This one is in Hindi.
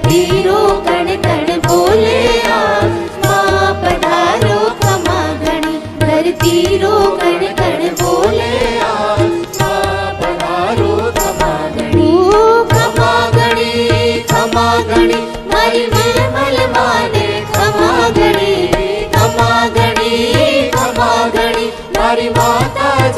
धरती रो कण कण बोले आज माँ पधारो खमा घणी धरती रो कण कण बोले आज माँ पधारो खमा घणी खमा घणी मारी निर्मल माने खमा घणी मारी माता